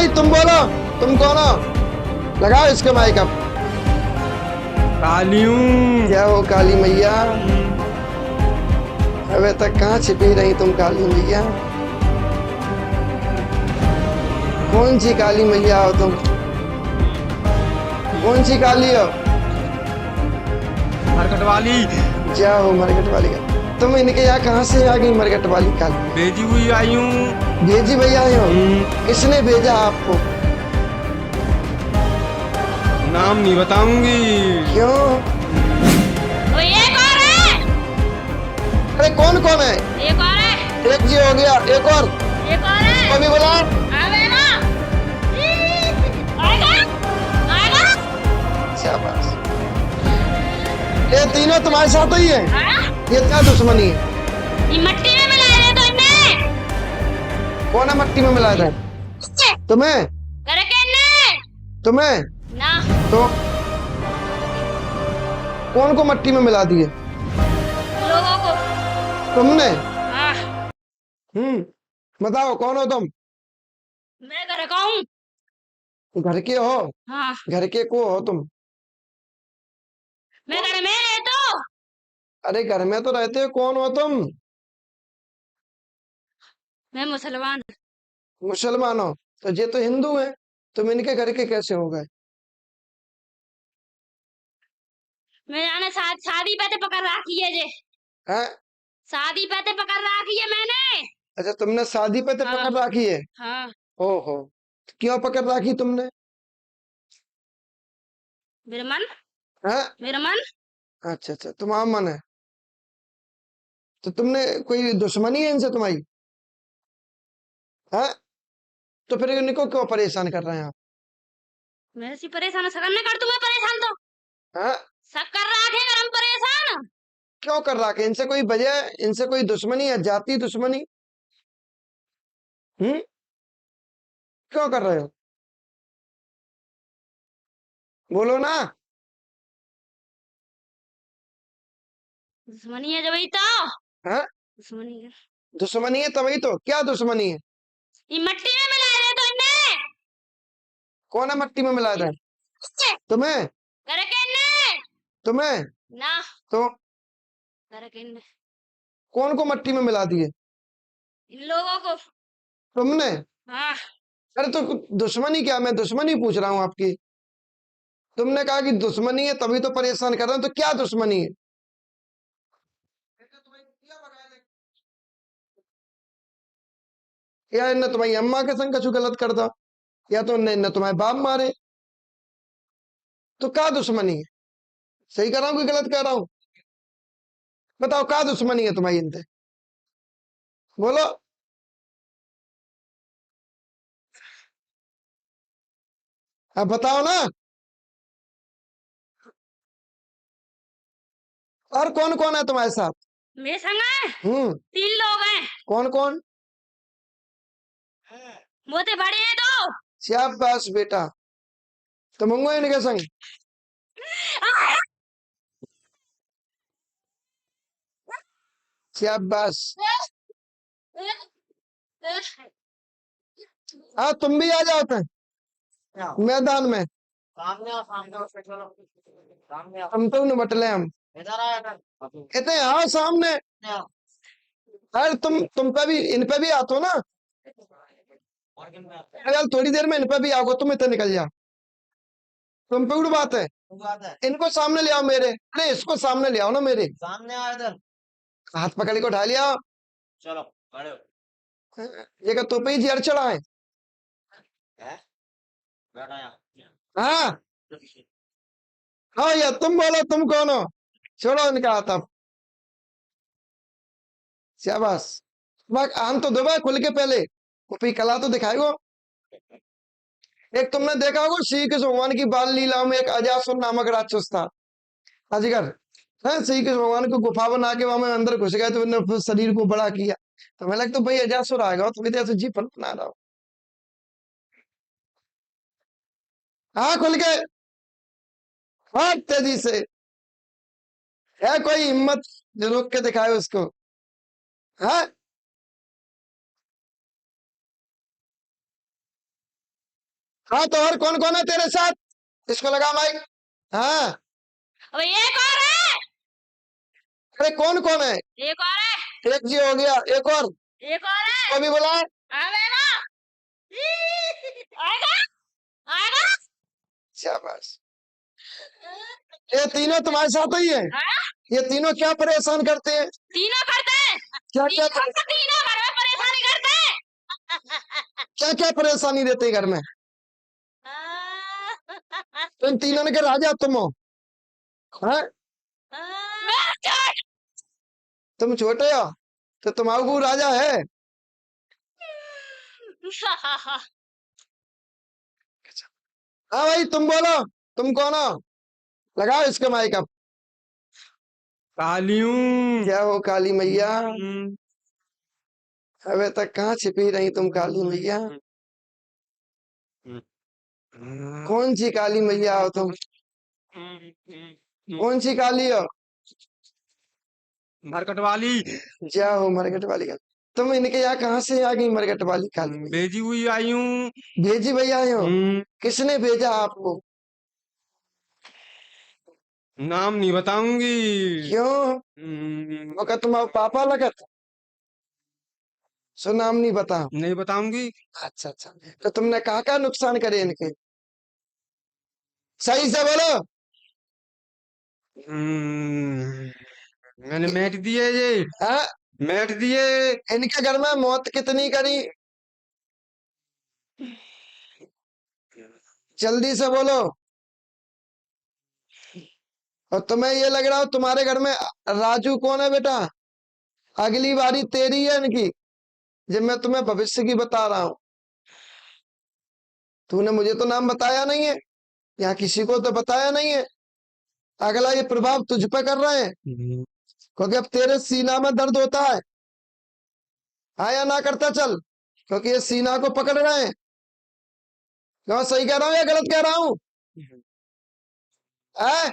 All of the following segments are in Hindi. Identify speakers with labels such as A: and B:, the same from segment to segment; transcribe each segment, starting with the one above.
A: भाई तुम बोलो, तुम कौन हो? लगाओ इसके माइक अब।
B: काली हूँ।
A: क्या हो काली मैया? अबे तक कहाँ छिपी रही तुम काली मैया? कौन सी काली मैया हो तुम? कौन सी काली हो?
B: हरकत वाली।
A: क्या हो मरकट वाली का? तुम इनके यहाँ कहाँ से आ गई मरकट वाली काली?
B: भेजी हुई आई हूँ।
A: भेजी भैया आए हो? किसने भेजा आपको?
B: नाम नहीं बताऊंगी।
A: क्यों?
C: वो ये कौन है?
A: अरे कौन कौन है?
C: ये कौन है?
A: एक जी हो गया, एक और
C: ये कौन है?
A: कभी बोला।
C: अबे ना। आएगा? आएगा?
A: शाबाश। ये तीनों तुम्हारे साथ ही है?
C: हाँ?
A: ये क्या दुश्मनी है?
C: ये मट्टी में मिला दे तो इन्हें।
A: कौन है मट्टी में मिलाया था? तुम्हें?
C: करके ने।
A: तुम्हें?
C: ना।
A: तो कौन को मट्टी में मिला दिए?
C: लोगों को।
A: तुमने?
C: हाँ।
A: बताओ कौन हो तुम?
C: मैं घर का हूँ।
A: घर के हो?
C: हाँ।
A: घर के को हो तुम?
C: मैं घर में रहता हूँ।
A: अरे घर में तो रहते हो, कौन हो तुम?
C: मैं मुसलमान।
A: मुसलमान हो? तो ये तो हिंदू है, तुम इनके घर के कैसे हो गए?
C: मैं जाने शादी पे तो पकड़ रखी है जे।
A: हैं?
C: शादी पे तो पकड़ रखी है मैंने।
A: अच्छा तुमने शादी पे तो
C: हाँ।
A: पकड़ रखी है?
C: हाँ।
A: ओहो, क्यों पकड़ रखी तुमने?
C: मेरा मन।
A: हैं?
C: मेरा मन।
A: अच्छा अच्छा, तुम्हारा मन है? तो तुमने कोई दुश्मनी है इनसे तुम्हारी? हैं? तो फिर इनको क्यों परेशान कर रहे हैं आप?
C: मैं सी परेशान सकन न कर तू, मैं परेशान तो
A: हैं?
C: सब कर रखे कर हम परेशान।
A: क्यों कर रहा है? इनसे कोई वजह है? इनसे कोई दुश्मनी है, जाति दुश्मनी? हम्म क्यों कर रहे हो? बोलो ना।
C: दुश्मनी है जब ही तो।
A: हैं?
C: दुश्मनी है।
A: दुश्मनी है तभी तो, क्या दुश्मनी है?
C: ये मट्टी में मिला दे तो इन्हें।
A: कौन है मट्टी में मिलाया था? तुम्हें?
C: करके ने।
A: तुम्हें?
C: ना।
A: तो
C: करके ने।
A: कौन को मट्टी में मिला दिए?
C: इन लोगों को।
A: तुमने?
C: हाँ।
A: अरे तो दुश्मनी क्या, मैं दुश्मनी पूछ रहा हूँ आपकी। तुमने कहा कि दुश्मनी है तभी तो परेशान कर रहे हैं, तो क्या दुश्मनी है? या इनने तुम्हारी अम्मा के संग कछु गलत कर दो, या तो इनने तुम्हारे बाप मारे, तो क्या दुश्मनी है? सही कर रहा हूँ कि गलत कह रहा हूँ? बताओ क्या दुश्मनी है तुम्हारी इनसे? बोलो। अब बताओ ना। और कौन कौन है तुम्हारे साथ?
C: मेरे संग है।
A: हम्म
C: 3 लोग हैं।
A: कौन कौन?
C: मोते बड़े हैं तो।
A: शाबाश बेटा, तो मंगो इनके संग। शाबाश। हाँ तुम भी आ जाओ थे मैदान में।
D: सामने आओ, सामने आओ, सामने आओ।
A: हम तो न बटले हम
D: इधर आओ, इधर।
A: कहते हैं हाँ सामने।
D: आओ।
A: अरे तुम पे भी, इन पे भी आतो ना।
D: और किन में आते हैं?
A: अरे यार थोड़ी देर में इन पे भी आओ, तुम इतने निकल जाओ। तुम पे उड़ बात है।
D: तू आता है?
A: इनको सामने ले आओ मेरे, अरे इसको सामने ले आओ ना मेरे।
D: सामने आओ इधर।
A: हाथ पकड़ के उठा लिया।
D: चलो खड़े हो।
A: ये का तो पे ही जर चढ़ा है।
D: हैं? बैठा यहाँ।
A: हाँ हाँ यार तुम बोलो, तुम कौन हो? छोड़ो इनका हाथ अब। शाबाश। बस आम तो दो भाई खुल के पहले, वो भी कला तो दिखाएगो। एक तुमने देखा होगा श्री कृष्ण भगवान की बाल लीला में एक अजासुर नामक राक्षस था, अजगर है। श्री कृष्ण भगवान को गुफा बना के वहां में अंदर घुस गए, तो उन्होंने फिर शरीर को बड़ा किया। तो मैं लगता भाई अजासुर आएगा, तो कहते ऐसे जी फन बना रहा हूं। हाँ खुल के, हाँ तेजी से। है कोई हिम्मत जो रोक के दिखाए उसको? हाँ हाँ तो और कौन कौन है तेरे साथ? इसको लगा माइक। हाँ
C: अब एक और है।
A: अरे कौन कौन है?
C: एक और है।
A: एक जी हो गया, एक और
C: एक और है।
A: को भी बुलाए।
C: आवेगा। आएगा। आएगा।
A: शाबाश। ये तीनों तुम्हारे साथ ही है?
C: हाँ?
A: ये तीनों क्या परेशान करते हैं?
C: तीनों करते हैं।
A: क्या क्या
C: तीनों घर में परेशानी करते हैं।
A: क्या क्या परेशानी देते हैं घर में? तुम तीनों के राजा तुम हो? हाँ?
C: मैं चोट।
A: तुम छोटे हो तो तुम्हारा को राजा है। हाँ भाई तुम बोलो, तुम कौन हो? लगाओ इसके माइक अब।
B: कालियूं।
A: क्या हो काली मैया? अबे तक कहाँ छिपी रही तुम काली मैया? कौन सी काली मैया हो तुम? कौन सी काली हो?
B: मरकट वाली।
A: क्या हो मरकट वाली का? तुम इनके यहाँ कहाँ से आ गई मरकट वाली काली मैया?
B: भेजी हुई आई हूँ।
A: भेजी भैया आए हो? किसने भेजा आपको?
B: नाम नहीं बताऊंगी।
A: क्यों? वो क्या तुम्हारा पापा लगत? सो नाम नहीं बता।
B: नहीं बताऊंगी।
A: अच्छा अच्छा, तो तुमने कहा क्या नुकसान करे इनके? सही से बोलो।
B: मैंने मैट दिए ये।
A: हाँ?
B: मैट दिए।
A: इनके घर में मौत कितनी करी? जल्दी से बोलो। और तुम्हें ये लग रहा हो तुम्हारे घर में राजू कौन है बेटा? अगली बारी तेरी है इनकी, जब मैं तुम्हें भविष्य की बता रहा हूं। तूने मुझे तो नाम बताया नहीं है, यहाँ किसी को तो बताया नहीं है। अगला ये प्रभाव तुझ पे कर रहे हैं, क्योंकि अब तेरे सीना में दर्द होता है। हाँ या ना करता चल, क्योंकि ये सीना को पकड़ रहे हैं। क्यों सही कह रहा हूँ या गलत कह रहा हूँ? है?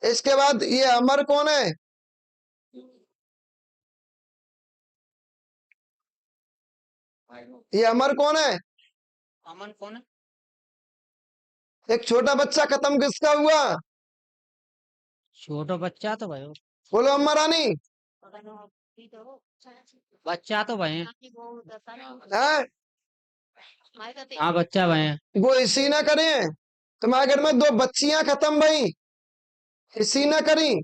A: इसके बाद ये अमर कौन है? ये अमर कौन है?
D: अमन कौन है?
A: एक छोटा बच्चा खत्म किसका हुआ?
D: छोटा बच्चा तो भाई
A: बोलो अम्मा रानी।
D: बच्चा तो भाई
A: है?
D: हाँ बच्चा भाई
A: वो इसी ना करें, तुम्हारे घर में दो बच्चियां खत्म भई, इसी ना करी।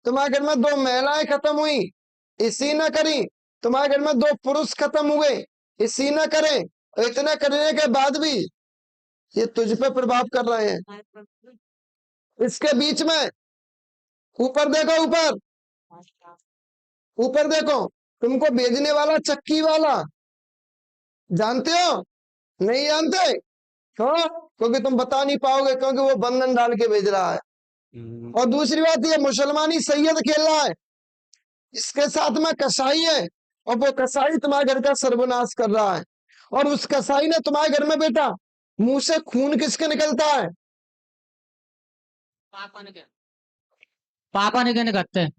A: तुम्हारे घर में दो महिलाएं खत्म हुई, इसी ना करी। तुम्हारे घर में दो पुरुष खत्म हुए, इसी ना करें। और इतना करने के बाद भी ये तुझ पे प्रभाव कर रहे हैं। इसके बीच में ऊपर देखो, ऊपर ऊपर देखो, तुमको भेजने वाला चक्की वाला जानते हो? नहीं जानते? क्यों? क्योंकि तुम बता नहीं पाओगे, क्योंकि वो बंधन डाल के भेज रहा है। और दूसरी बात ये मुसलमानी सैयद खेल रहा है, इसके साथ में कसाई है, और वो कसाई तुम्हारे घर का सर्वनाश कर रहा है। और उस कसाई ने तुम्हारे घर में बेटा मुंह से खून किसके निकलता है?
D: पापा ने कहने करते हैं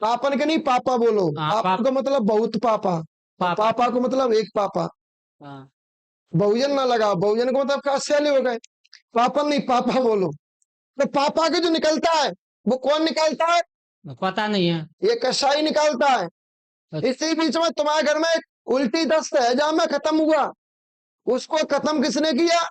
A: पापन के नहीं, पापा बोलो।
D: हाँ,
A: पापा का मतलब बहुत पापा,
D: पापा।
A: पापा को मतलब एक पापा।
D: हाँ,
A: बहुजन ना लगा, बहुजन को मतलब काश्याली हो गए। पापन नहीं, पापा बोलो। तो पापा के जो निकलता है वो कौन निकालता है?
D: पता नहीं है।
A: ये कसाई निकालता है। इसी बीच में तुम्हारे घर में एक उल्टी दस्त है जहां में खत्म हुआ, उसको खत्म किसने किया?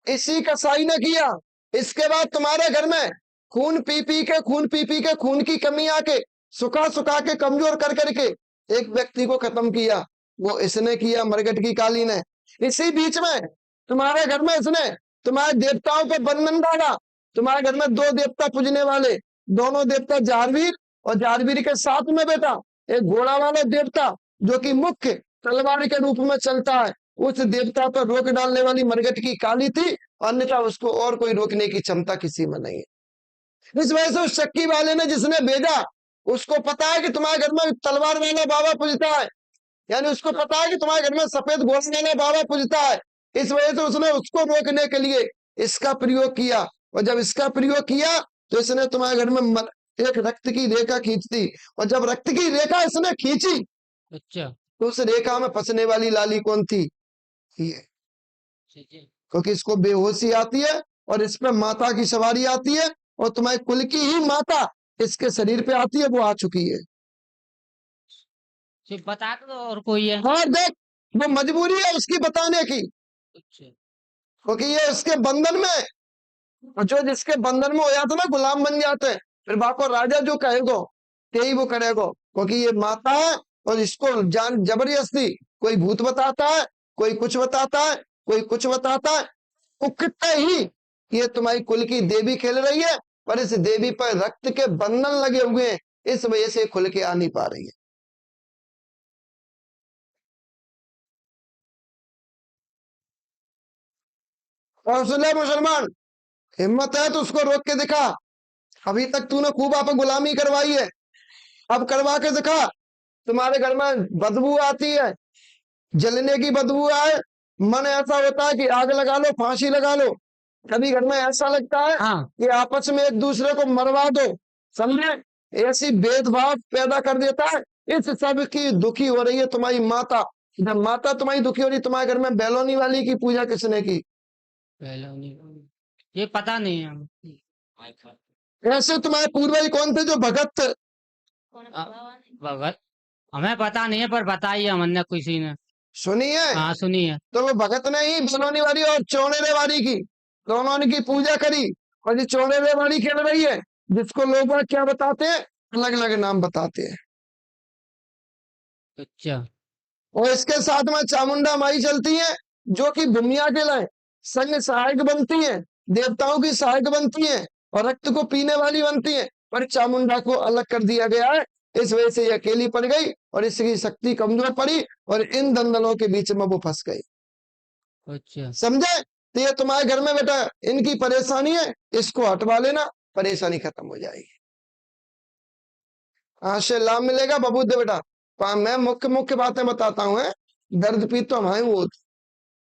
A: इसी कसाई ने किया। इसके बाद तुम्हारे घर में खून पी पी के, खून पी पी के, खून की कमी आके, सुखा सुखा के, कमजोर कर करके एक व्यक्ति को खत्म किया, वो इसने किया, मरगट की काली ने। इसी बीच में तुम्हारे घर में इसने तुम्हारे देवताओं पर बंधन डाला। तुम्हारे घर में दो देवता पूजने वाले, दोनों देवता जारवीर, और जारवीर के साथ में बेटा एक घोड़ा वाला देवता जो कि मुख्य तलवार के रूप में चलता है। उस देवता पर रोक डालने वाली मरगट की काली थी, अन्यथा उसको और कोई रोकने की क्षमता किसी में नहीं है। इस वजह से उस चक्की वाले ने जिसने भेजा, उसको पता है कि तुम्हारे घर में तलवार वाला बाबा पूजता है, यानी उसको पता है कि तुम्हारे घर में सफेद घोड़े वाला बाबा पूजता है। इस वजह से उसने उसको रोकने के लिए इसका प्रयोग किया। और जब इसका प्रयोग किया तो इसने तुम्हारे घर में एक रक्त की रेखा खींचती, और जब रक्त की रेखा इसने खींची
D: अच्छा
A: तो उस रेखा में फंसने वाली लाली कौन थी? ये
D: अच्छा जी।
A: क्योंकि इसको बेहोशी आती है और इस पे माता की सवारी आती है, और तुम्हारे कुल की ही माता इसके शरीर पे आती है, वो आ चुकी है।
D: सिर्फ बता दो और कोई है?
A: हाँ देख, वो मजबूरी है उसकी बताने की,
D: अच्छा।
A: क्योंकि ये उसके बंधन में, और जो जिसके बंधन में हो जाता ना गुलाम बन जाते हैं, फिर बाको राजा जो कहेगो ते ही वो करेगो, क्योंकि ये माता है और इसको जान जबरदस्ती कोई भूत बताता है, कोई कुछ बताता है, कोई कुछ बताता है, वो कितने ही ये तुम्हारी कुल की देवी खेल रही है, पर इस देवी पर रक्त के बंधन लगे हुए हैं, इस वजह से खुल के आ नहीं पा रही है। और सुन ले मुसलमान, हिम्मत है तो उसको रोक के दिखा। अभी तक तूने खूब आप गुलामी करवाई है, अब करवा के दिखा। तुम्हारे घर में बदबू आती है, जलने की बदबू आए, मन ऐसा होता है कि आग लगा लो, फांसी लगा लो। कभी घर में ऐसा लगता है
D: हाँ।
A: कि आपस में एक दूसरे को मरवा दो, समझे? ऐसी भेदभाव पैदा कर देता है। इस सब की दुखी हो रही है तुम्हारी माता। जब माता तुम्हारी दुखी हो रही, तुम्हारे घर में बैलोनी वाली की पूजा किसने की?
D: ये पता नहीं है हमें।
A: ऐसे तुम्हारे पूर्वज कौन थे जो भगत थे?
D: भगत हमें पता नहीं है, पर बताइए हमने किसी ने।
A: सुनिए,
D: हाँ सुनिए।
A: तो वो भगत ने ही बैलोनी वाली और चौड़ेरे वाली की, दोनों की पूजा करी। और ये चौड़ेरे वाली खेल रही है, जिसको लोग बाग क्या बताते हैं, अलग अलग नाम बताते हैं।
D: अच्छा।
A: और इसके साथ में चामुंडा माई चलती है, जो कि दुनिया के लिए संग सहायक बनती है, देवताओं की सहायक बनती है, और रक्त को पीने वाली बनती है। पर चामुंडा को अलग कर दिया गया है, इस वजह से ये अकेली पड़ गई और इसकी शक्ति कमजोर पड़ी, और इन दंदलों के बीच में वो फंस गई।
D: अच्छा।
A: समझे? तो ये तुम्हारे घर में बेटा इनकी परेशानी है, इसको हटवा लेना, परेशानी खत्म हो जाएगी। आज से लाभ मिलेगा बबूद बेटा। मैं मुख्य मुख्य बातें बताता हूँ, दर्द पीत तो हमारे वो